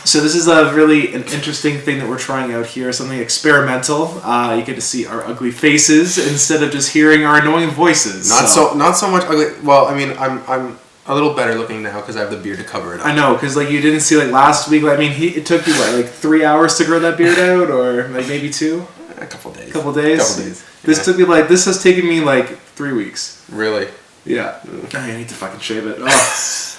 So this is a really an interesting thing that we're trying out here, something experimental. You get to see our ugly faces instead of just hearing our annoying voices. Not so much ugly. Well, I mean, I'm a little better looking now because I have the beard to cover it up. I know, because like you didn't see like last week. I mean, it took you what, like 3 hours to grow that beard out, or like maybe 2? A couple days. Couple days. Yeah. This has taken me like 3 weeks. Really? Yeah. I need to fucking shave it.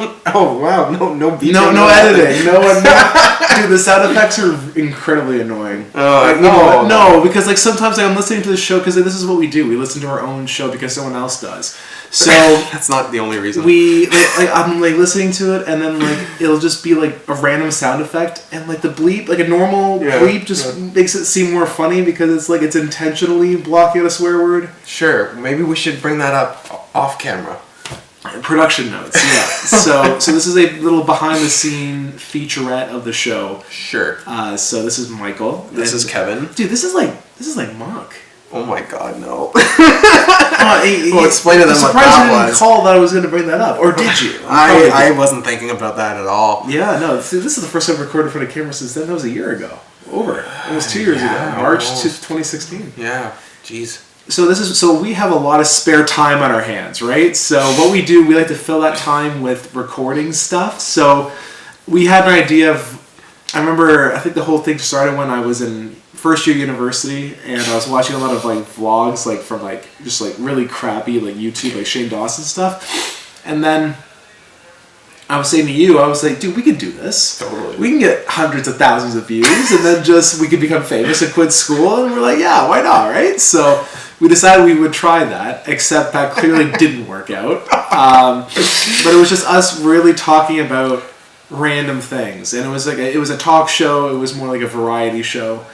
Oh, oh wow! No beat. No editing. No. Dude, the sound effects are incredibly annoying. No, because like sometimes I'm listening to the show because like, this is what we do. We listen to our own show because someone else does. So that's not the only reason. I'm like listening to it and then like it'll just be like a random sound effect and like the bleep, like a normal bleep, just makes it seem more funny because it's intentionally blocking a swear word. Sure, maybe we should bring that up off camera. Production notes, yeah. So this is a little behind the scene featurette of the show. Sure. So this is Michael. This is Kevin. Dude, this is like Mock. Oh my God, no. Well, explain to them what that was. I'm surprised you didn't call that I was going to bring that up, or did you? I wasn't thinking about that at all. Yeah, no. See, this is the first time I've recorded in front of camera since then. That was a year ago. Almost 2 years ago. March 2016. Yeah. Jeez. So we have a lot of spare time on our hands, right? So what we do, we like to fill that time with recording stuff. So we had an idea of, I think the whole thing started when I was in first year university and I was watching a lot of like vlogs like from like just like really crappy like YouTube like Shane Dawson stuff. And then I was saying to you, I was like, dude, we can do this. Totally. We can get hundreds of thousands of views and then we could become famous and quit school. And we're like, yeah, why not, right? So we decided we would try that, except that clearly didn't work out. But it was just us really talking about random things. And it was a talk show. It was more like a variety show.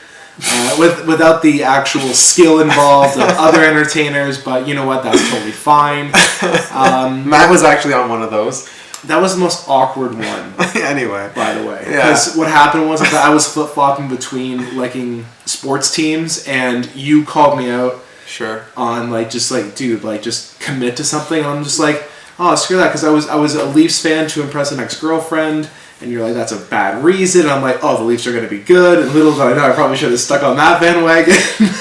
Without the actual skill involved of other entertainers, but you know what? That's totally fine. Matt was actually on one of those. That was the most awkward one. Anyway. By the way. Because what happened was that I was flip-flopping between liking sports teams, and you called me out. Sure. On dude, just commit to something. And I'm just like, oh, screw that, because I was a Leafs fan to impress an ex-girlfriend. And you're like, that's a bad reason. And I'm like, oh, the Leafs are going to be good. And little did I know, I probably should have stuck on that bandwagon.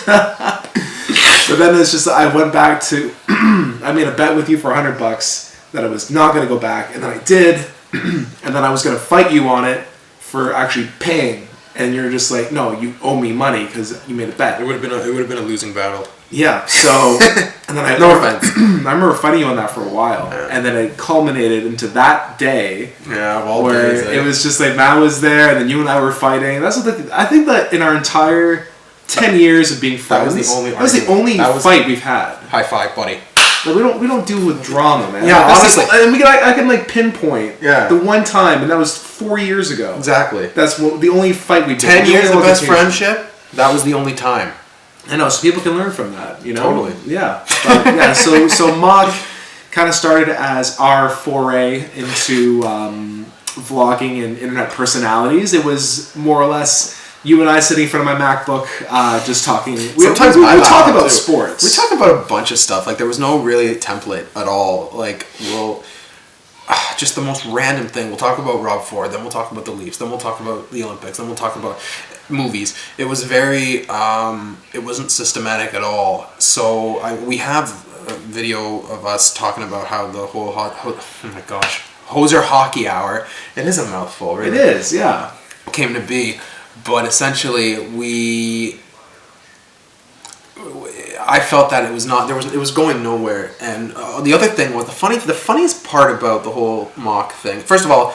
But then it's just, I went back to, I made a bet with you for $100 that I was not going to go back. And then I did. And then I was going to fight you on it for actually paying. And you're just like, no, you owe me money because you made a bet. It would have been a losing battle. Yeah, so, and then no offense. I remember fighting you on that for a while, and then it culminated into that day. Yeah, of all where days. It was just like Matt was there, and then you and I were fighting. That's what I think that in our entire 10 years of being friends, that was the only fight we've had. High five, buddy. Like, we don't deal with drama, man. Yeah, like, honestly, and I can like pinpoint the one time, and that was 4 years ago. Exactly. That's the only fight we did. 10 years of best friendship. That was the only time. I know, so people can learn from that, you know? Totally. Yeah. But, yeah, so Mock kind of started as our foray into vlogging and internet personalities. It was more or less you and I sitting in front of my MacBook just talking. Sometimes we talk about sports. We talk about a bunch of stuff. Like, there was no really template at all. Like, just the most random thing. We'll talk about Rob Ford, then we'll talk about the Leafs, then we'll talk about the Olympics, then we'll talk about movies. It was very, it wasn't systematic at all. So we have a video of us talking about how the whole, oh my gosh, Hoser Hockey Hour, it is a mouthful, really. It is, yeah. Came to be, but essentially I felt that it was going nowhere. And the other thing was the funniest part about the whole Mock thing. First of all,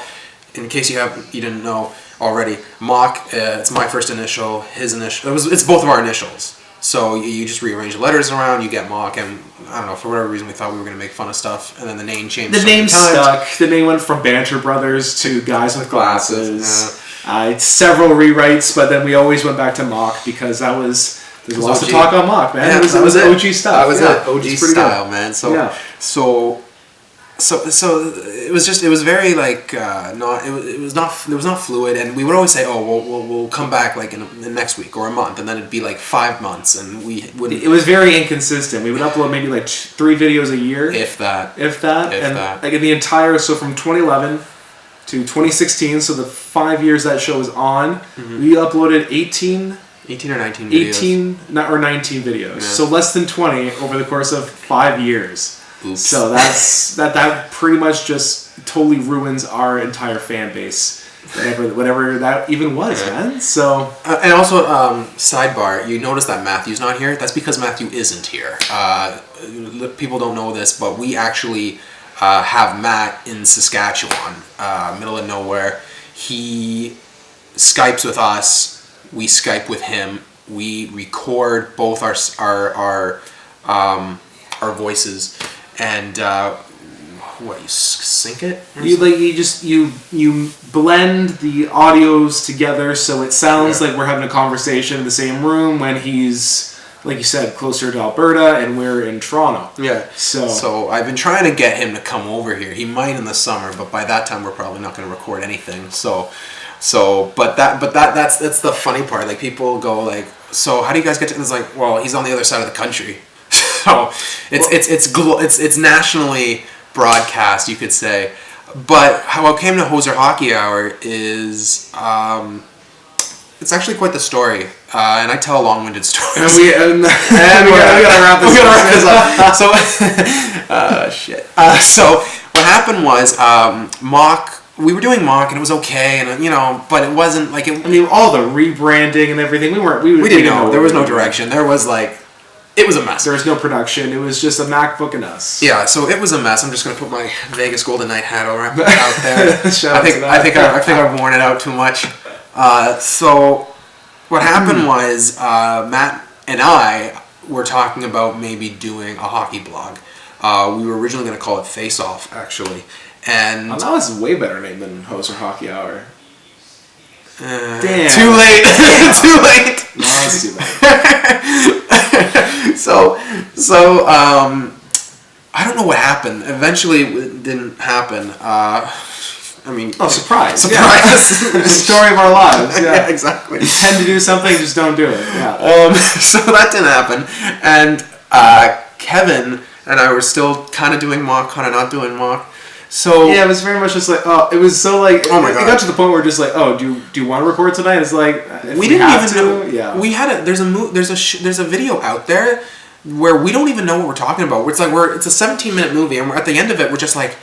in case you didn't know already, Mock, it's my first initial, his initial. It's both of our initials. So you just rearrange the letters around, you get Mock, and I don't know, for whatever reason we thought we were going to make fun of stuff, and then the name changed. The name stuck. The name went from Banter Brothers to Guys with Glasses. Several rewrites, but then we always went back to Mock because that was. There's lots to talk on Mock, man. Yeah, it was OG stuff. That was it. OG style, good. Man. So it was very like it was not fluid, and we would always say, oh, we'll come back like in the next week or a month, and then it'd be like 5 months, and we wouldn't. It was very inconsistent. We would upload maybe like 3 videos a year, if that, and like in the entire from 2011 to 2016. So the 5 years that show is on, we uploaded 18 or 19 videos. 19 videos. Yeah. So less than 20 over the course of 5 years. Oops. So that pretty much just totally ruins our entire fan base. Whatever that even was, man. So and also, sidebar, you notice that Matthew's not here. That's because Matthew isn't here. People don't know this, but we actually have Matt in Saskatchewan, middle of nowhere. He Skypes with us. We Skype with him. We record both our voices, and you sync it? You blend the audios together so it sounds like we're having a conversation in the same room when he's, like you said, closer to Alberta and we're in Toronto. Yeah. So I've been trying to get him to come over here. He might in the summer, but by that time we're probably not going to record anything. But that's the funny part. Like, people go like, so how do you guys get to? It's like, well, he's on the other side of the country, so it's nationally broadcast, you could say. But how it came to Hoser Hockey Hour is it's actually quite the story, and I tell long-winded stories. we gotta wrap this up. So what happened was mock. We were doing mock, and it was okay, and but it wasn't like it. I mean, all the rebranding and everything. We didn't know. There was no direction. There was it was a mess. There was no production. It was just a MacBook and us. Yeah, so it was a mess. I'm just gonna put my Vegas Golden Knight hat out there. I think I've worn it out too much. So what happened was Matt and I were talking about maybe doing a hockey blog. We were originally gonna call it Face Off, actually. And that was a way better name than Hoser Hockey Hour. Damn. Too late. Too late. No, that's too bad. So I don't know what happened. Eventually, it didn't happen. Surprise. Surprise. Story of our lives. Yeah, exactly. Intend to do something, just don't do it. Yeah. So that didn't happen. And Kevin and I were still kind of doing mock, kind of not doing mock. So yeah, it was very much just like, it was so like, oh my God. It got to the point where we're just like, do you want to record tonight? It's like, we didn't even know. Yeah, we had there's a video out there where we don't even know what we're talking about. It's like it's a 17-minute movie, and we're at the end of it, we're just like,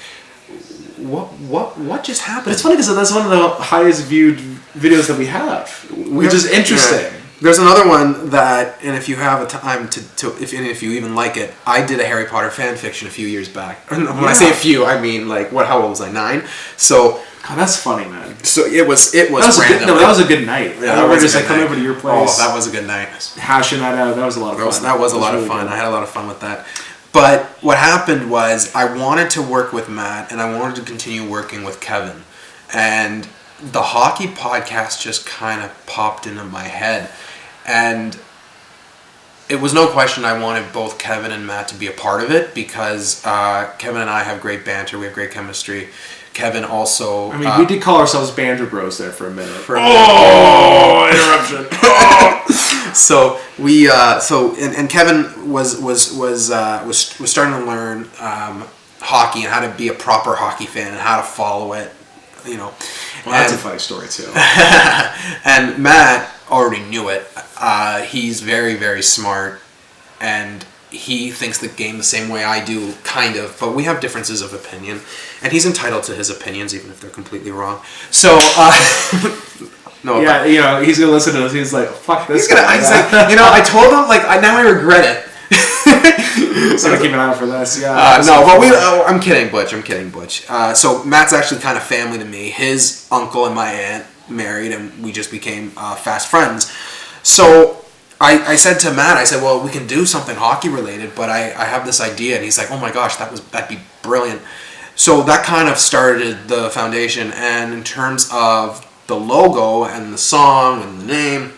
what just happened? But it's funny because that's one of the highest viewed videos that we have, which is interesting. Yeah. There's another one that, and if you have a time if you even like it, I did a Harry Potter fan fiction a few years back. When I say a few, I mean how old was I? 9. So God, that's funny, man. So it was random. That was a good night. Yeah, that was just like coming over to your place. Oh, that was a good night. Hashing that out. That was a lot of fun. That was a lot of fun. I had a lot of fun with that. But what happened was I wanted to work with Matt, and I wanted to continue working with Kevin, and the hockey podcast just kind of popped into my head. And it was no question I wanted both Kevin and Matt to be a part of it because Kevin and I have great banter. We have great chemistry. Kevin also... I mean, we did call ourselves Banter Bros there for a minute. Interruption. So we... And Kevin was starting to learn hockey and how to be a proper hockey fan and how to follow it, Well, that's a funny story, too. And Matt already knew it. He's very, very smart, and he thinks the game the same way I do, kind of, but we have differences of opinion, and he's entitled to his opinions, even if they're completely wrong. So, no. Yeah, he's gonna listen to this. He's like, "Fuck this." He's like, I told him, now I regret it. So keep an eye out for this. Yeah. I'm kidding, Butch. So Matt's actually kind of family to me. His uncle and my aunt married, and we just became fast friends. So I said to Matt, well, we can do something hockey related, but I have this idea, and he's like, oh my gosh, that'd be brilliant. So that kind of started the foundation, and in terms of the logo and the song and the name,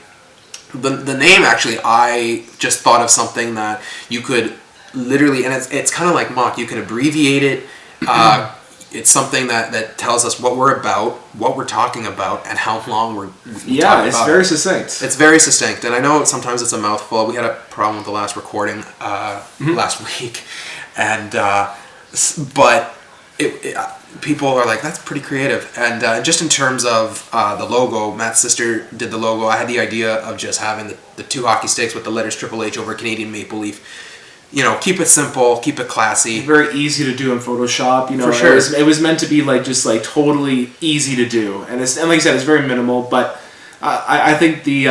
the name actually, I just thought of something that you could literally, and it's kind of like mock, you can abbreviate it. It's something that tells us what we're about, what we're talking about, and how long we're talking about. It's very succinct. It's very succinct, and I know sometimes it's a mouthful. We had a problem with the last recording last week, and but people are like, that's pretty creative. And just in terms of the logo, Matt's sister did the logo. I had the idea of just having the two hockey sticks with the letters Triple H over a Canadian maple leaf. You know, keep it simple, keep it classy. Very easy to do in Photoshop. You know, For sure. It was meant to be like just like totally easy to do, and like I said, it's very minimal. But I think the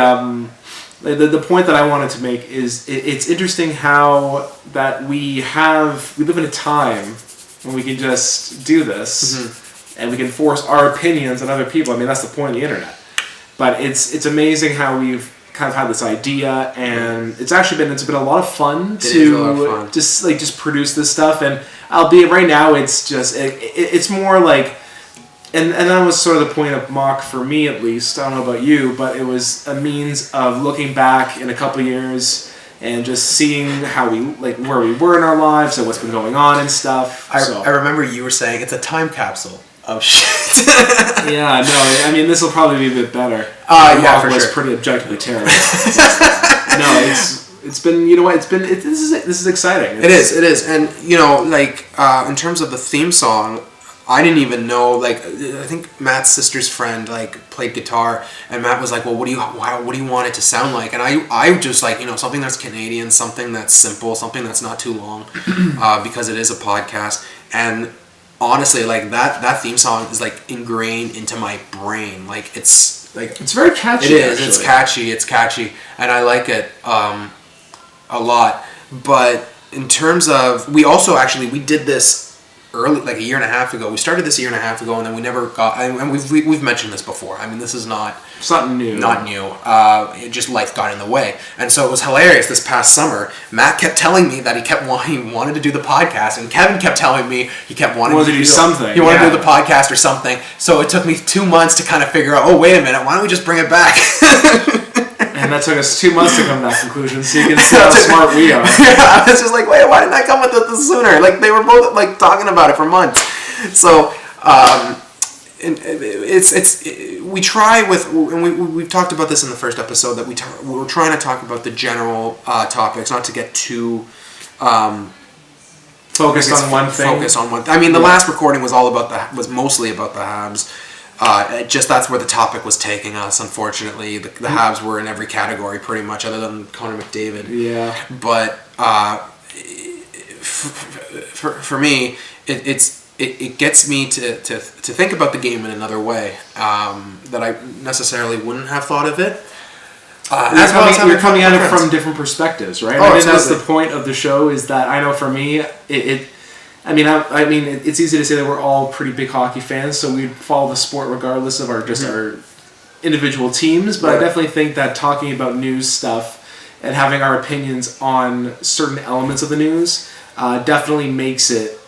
point that I wanted to make is it's interesting how that we live in a time when we can just do this, and we can force our opinions on other people. I mean, that's the point of the internet. But it's amazing how we've kind of had this idea, and it's been a lot of fun to just produce this stuff. And albeit right now it's more like, and that was sort of the point of mock for me, at least. I don't know about you, but it was a means of looking back in a couple of years and just seeing how where we were in our lives and what's been going on and stuff. I remember you were saying it's a time capsule of shit. Yeah, no, I mean, this will probably be a bit better. Yeah, for was sure. pretty objectively terrible. No, it's been, you know what, this is exciting. It is, and you know, like in terms of the theme song, I didn't even know. Like, I think Matt's sister's friend like played guitar, and Matt was like, "Well, what do you want it to sound like?" And I just like, you know, something that's Canadian, something that's simple, something that's not too long, because it is a podcast. And honestly, like that theme song is like ingrained into my brain. Like it's very catchy. It is. Actually. It's catchy, and I like it a lot. But in terms of, we did this early, like a year and a half ago. We started this a year and a half ago, and then we never got. And we've mentioned this before. I mean, this is not. It's not new. Not new. It just, life got in the way, and so it was hilarious. This past summer, Matt kept telling me that he wanted to do the podcast, and Kevin kept telling me he kept wanting to do something. He wanted to do the podcast or something. So it took me 2 months to kind of figure out. Oh, wait a minute. Why don't we just bring it back? And that took us 2 months to come to that conclusion, so you can see how smart we are. Yeah, I was just like, wait, why didn't I come with this sooner? Like, they were both like talking about it for months. So, we try with, and we've talked about this in the first episode, that we're trying to talk about the general topics, not to get too focused on one thing. I mean, the last recording was mostly about the Habs. That's where the topic was taking us. Unfortunately, the Habs were in every category pretty much, other than Connor McDavid. Yeah. But for me, it gets me to think about the game in another way that I necessarily wouldn't have thought of it. You're coming at it from different perspectives, right? Oh, I mean, that's the point of the show. Is that I know for me, it's easy to say that we're all pretty big hockey fans, so we follow the sport regardless of our individual teams. But I definitely think that talking about news stuff and having our opinions on certain elements of the news definitely makes it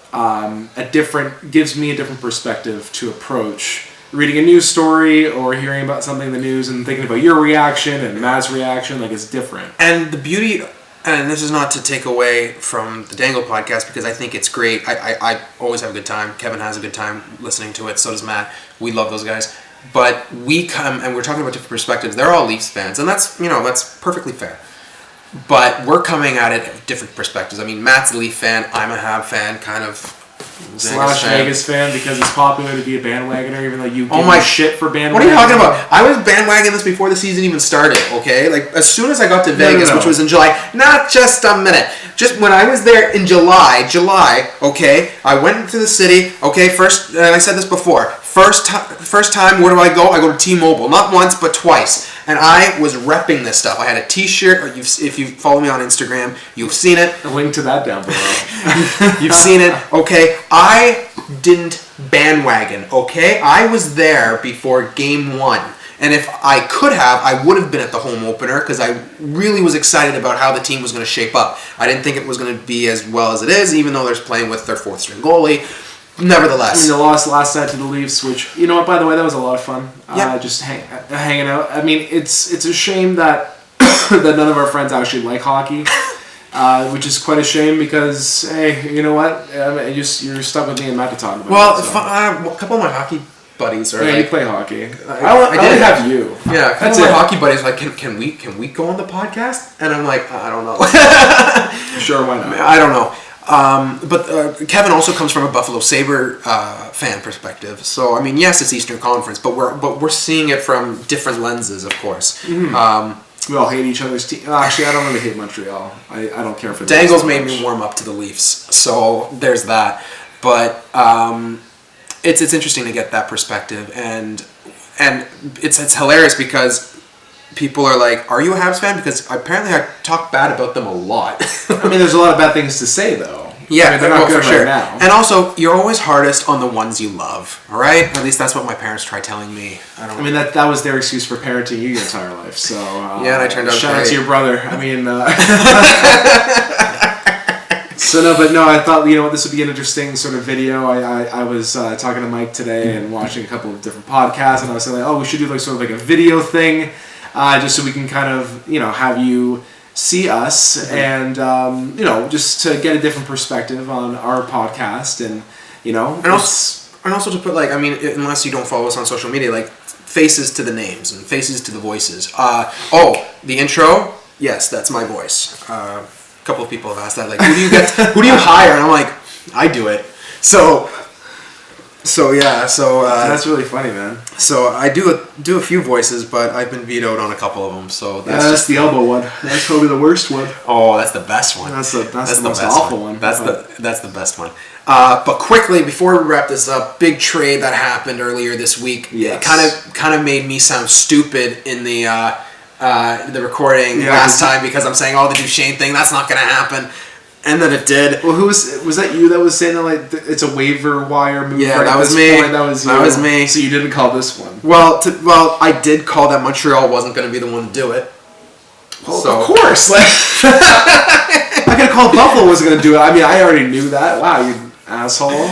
gives me a different perspective to approach reading a news story or hearing about something in the news and thinking about your reaction and Matt's reaction. Like, it's different. And the beauty. And this is not to take away from the Dangle podcast, because I think it's great. I always have a good time. Kevin has a good time listening to it. So does Matt. We love those guys. But we come and we're talking about different perspectives. They're all Leafs fans, and that's perfectly fair. But we're coming at it at different perspectives. I mean, Matt's a Leaf fan. I'm a Hab fan, kind of. Vegas fan, because it's popular to be a bandwagoner, even though you give shit for bandwagoner. What are you talking about? I was bandwagoning this before the season even started, okay? Like, as soon as I got to Vegas, which was in July, not just a minute, just when I was there in July, okay, I went into the city, okay, first, and I said this before, first time, where do I go? I go to T-Mobile, not once, but twice. And I was repping this stuff. I had a T-shirt. If you follow me on Instagram, you've seen it. A link to that down below. You've seen it. Okay, I didn't bandwagon. Okay, I was there before Game 1. And if I could have, I would have been at the home opener, because I really was excited about how the team was going to shape up. I didn't think it was going to be as well as it is, even though they're playing with their fourth-string goalie. Nevertheless, I mean, they lost last night to the Leafs, which, you know what, by the way, that was a lot of fun. Yeah. Just hanging out. I mean, it's a shame that that none of our friends actually like hockey, which is quite a shame, because, hey, you know what? You're stuck with me and Matt to talk about. Well, a couple of my hockey buddies are you play hockey. I only have you. Yeah, a couple of my hockey buddies are like, can we go on the podcast? And I'm like, I don't know. Sure, why not? I don't know. But Kevin also comes from a Buffalo Sabre fan perspective. So I mean, yes, it's Eastern Conference, but we're seeing it from different lenses, of course. Mm-hmm. We all hate each other's team. Actually, I don't really hate Montreal. I don't care for them. Dangles made me warm up to the Leafs, so there's that. But it's interesting to get that perspective, and it's hilarious because people are like, "Are you a Habs fan?" Because apparently I talk bad about them a lot. I mean, there's a lot of bad things to say, though. Yeah, I mean, they're not good for sure. right now. And also, you're always hardest on the ones you love, all right? At least that's what my parents try telling me. I mean, that was their excuse for parenting you your entire life. So yeah, and I turned out shout great. out to your brother. I mean, so no, but no, I thought this would be an interesting sort of video. I was talking to Mike today and watching a couple of different podcasts, and I was saying we should do like sort of like a video thing, just so we can kind of have you see us and just to get a different perspective on our podcast and also to put like, I mean, unless you don't follow us on social media, like faces to the names and faces to the voices. The intro, yes, that's my voice. A couple of people have asked that, like, who do you hire? And I'm like, I do it. So that's really funny, man. So I do a few voices, but I've been vetoed on a couple of them. So that's the elbow one. That's probably the worst one. Oh, that's the best one. That's the most awful one. That's the best one. But quickly before we wrap this up, big trade that happened earlier this week. Yes. It kind of made me sound stupid in the recording last time because I'm saying the Duchesne thing. That's not going to happen. And then it did. Well, was that you that was saying that like it's a waiver wire move? Yeah, right that was me. That was me. So you didn't call this one. Well, I did call that Montreal wasn't going to be the one to do it. Well, of course. Like, I could have called Buffalo wasn't going to do it. I mean, I already knew that. Wow, you asshole.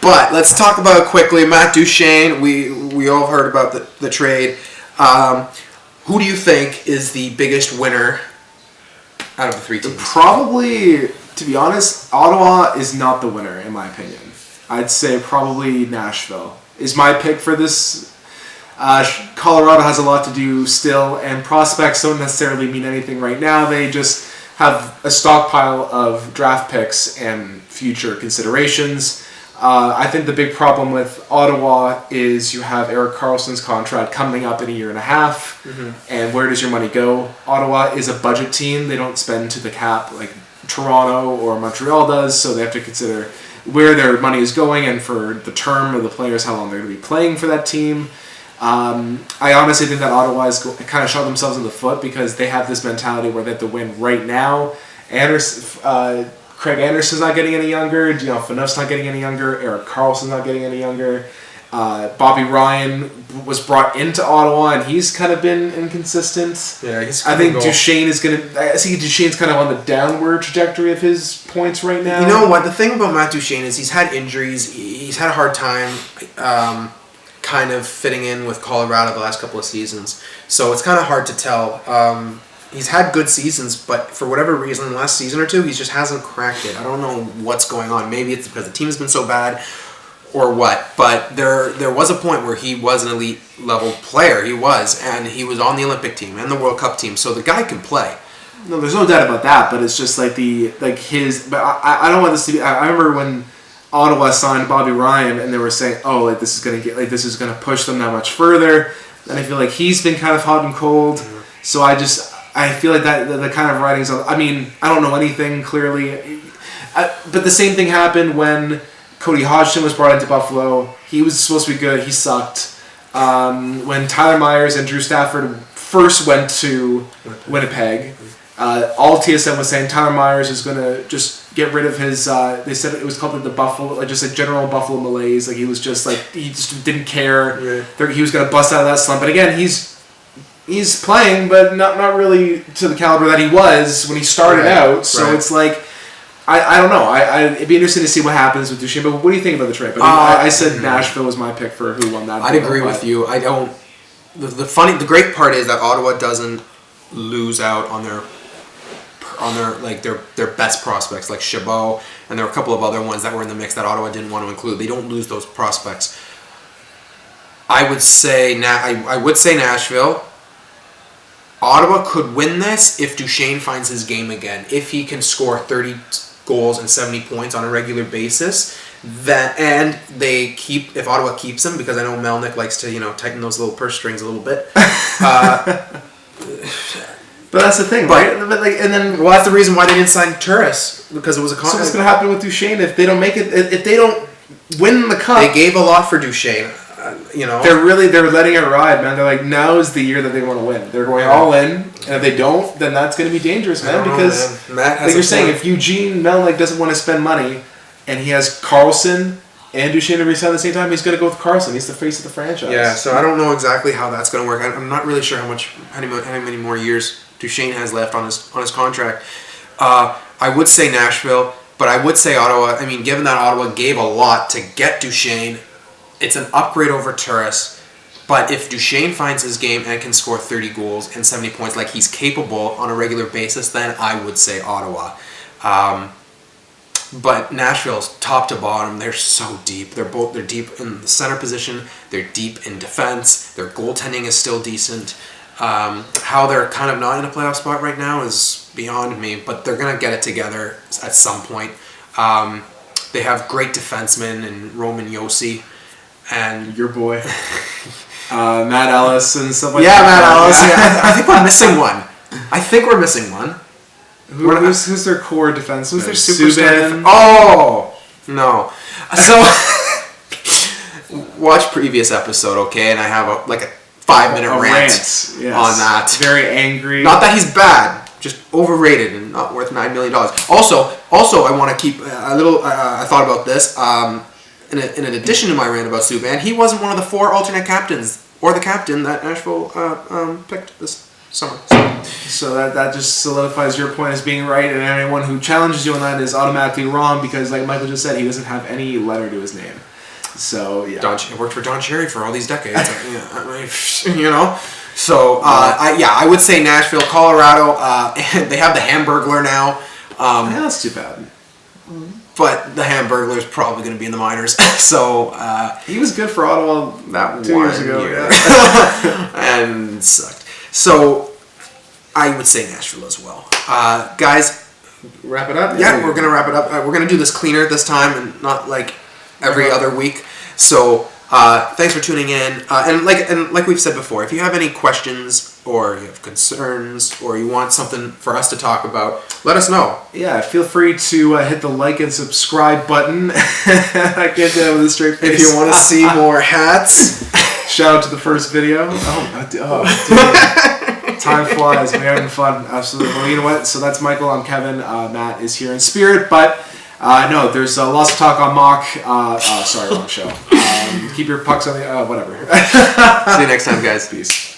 But let's talk about it quickly. Matt Duchesne. We all heard about the trade. Who do you think is the biggest winner out of the three teams? Probably, to be honest, Ottawa is not the winner, in my opinion. I'd say probably Nashville is my pick for this. Colorado has a lot to do still, and prospects don't necessarily mean anything right now. They just have a stockpile of draft picks and future considerations. I think the big problem with Ottawa is you have Erik Karlsson's contract coming up in a year and a half, and where does your money go? Ottawa is a budget team. They don't spend to the cap like Toronto or Montreal does, so they have to consider where their money is going and for the term of the players, how long they're going to be playing for that team. I honestly think that Ottawa is kind of shot themselves in the foot because they have this mentality where they have to win right now. Craig Anderson's not getting any younger. Phaneuf's not getting any younger. Erik Karlsson's not getting any younger. Bobby Ryan was brought into Ottawa, and he's kind of been inconsistent. Yeah, I think Duchesne is going to... I see Duchesne's kind of on the downward trajectory of his points right now. You know what? The thing about Matt Duchesne is he's had injuries. He's had a hard time kind of fitting in with Colorado the last couple of seasons. So it's kind of hard to tell. He's had good seasons, but for whatever reason, the last season or two, he just hasn't cracked it. I don't know what's going on. Maybe it's because the team's been so bad or what. But there was a point where he was an elite level player. He was, and he was on the Olympic team and the World Cup team. So the guy can play. No, there's no doubt about that. But it's just like his. But I don't want this to be. I remember when Ottawa signed Bobby Ryan, and they were saying, this is gonna push them that much further. And I feel like he's been kind of hot and cold. Mm-hmm. So I feel like that the kind of writings. I mean, I don't know anything clearly, but the same thing happened when Cody Hodgson was brought into Buffalo. He was supposed to be good. He sucked. When Tyler Myers and Drew Stafford first went to Winnipeg, all TSN was saying Tyler Myers is going to just get rid of his. They said it was called the Buffalo, like just a general Buffalo malaise. Like he was just like he just didn't care. Yeah. He was going to bust out of that slump. But again, He's playing, but not really to the caliber that he was when he started out. So it's like, I don't know. It'd be interesting to see what happens with Duchesne. But what do you think about the trade? But I said Nashville was my pick for who won that. I'd agree with you. I don't. The great part is that Ottawa doesn't lose out on their best prospects like Chabot, and there are a couple of other ones that were in the mix that Ottawa didn't want to include. They don't lose those prospects. I would say Nashville. Ottawa could win this if Duchesne finds his game again. If he can score 30 goals and 70 points on a regular basis, and they keep, if Ottawa keeps him, because I know Melnick likes to, tighten those little purse strings a little bit. But that's the thing, right? But and then that's the reason why they didn't sign Turris, because it was a so contract. what's going to happen with Duchesne if they don't make it? If they don't win the cup, They gave a lot for Duchesne. they're letting it ride, man. They're like, now is the year that they want to win. They're going all in, and if they don't, then that's going to be dangerous, man. Because Matt has like you're saying, if Eugene Melnick doesn't want to spend money, and he has Carlson and Duchesne to resign at the same time, he's going to go with Carlson. He's the face of the franchise. Yeah, so I don't know exactly how that's going to work. I'm not really sure how many more years Duchesne has left on his contract. I would say Nashville, but I would say Ottawa. I mean, given that Ottawa gave a lot to get Duchesne, it's an upgrade over Turris. But if Duchesne finds his game and can score 30 goals and 70 points like he's capable on a regular basis, then I would say Ottawa. But Nashville's top to bottom, they're so deep. They're deep in the center position. They're deep in defense. Their goaltending is still decent. How they're kind of not in a playoff spot right now is beyond me, but they're going to get it together at some point. They have great defensemen in Roman Josi and your boy, Matt Ellis and stuff like that. Matt Ellis. Yeah, I think we're missing one. Who's their core defenseman? Who's their superstar? No. So watch previous episode, okay? And I have a 5-minute rant yes. on that. Very angry. Not that he's bad, just overrated and not worth $9 million. Also, I want to keep a little. I thought about this. In addition to my rant about Subban, he wasn't one of the 4 alternate captains or the captain that Nashville picked this summer. So that just solidifies your point as being right, and anyone who challenges you on that is automatically wrong because, like Michael just said, he doesn't have any letter to his name. So yeah, It worked for Don Cherry for all these decades. So I would say Nashville, Colorado. They have the Hamburglar now. Yeah, that's too bad. But the Hamburglar is probably going to be in the minors. So he was good for Ottawa that 2 years ago, yeah. And sucked. So I would say Nashville as well. Guys, wrap it up. Yeah, we're gonna wrap it up. We're gonna do this cleaner this time and not like every other week. So thanks for tuning in. And like we've said before, if you have any questions or you have concerns or you want something for us to talk about, let us know. Yeah, feel free to hit the like and subscribe button. I can't do that with a straight face. If you want to see more hats, shout out to the first video. Dude. Time flies. We're having fun. Absolutely. Well, you know what? So that's Michael. I'm Kevin. Matt is here in spirit, but no, there's lots of talk on mock. Sorry, wrong show. Keep your pucks on the whatever. See you next time, guys. Peace.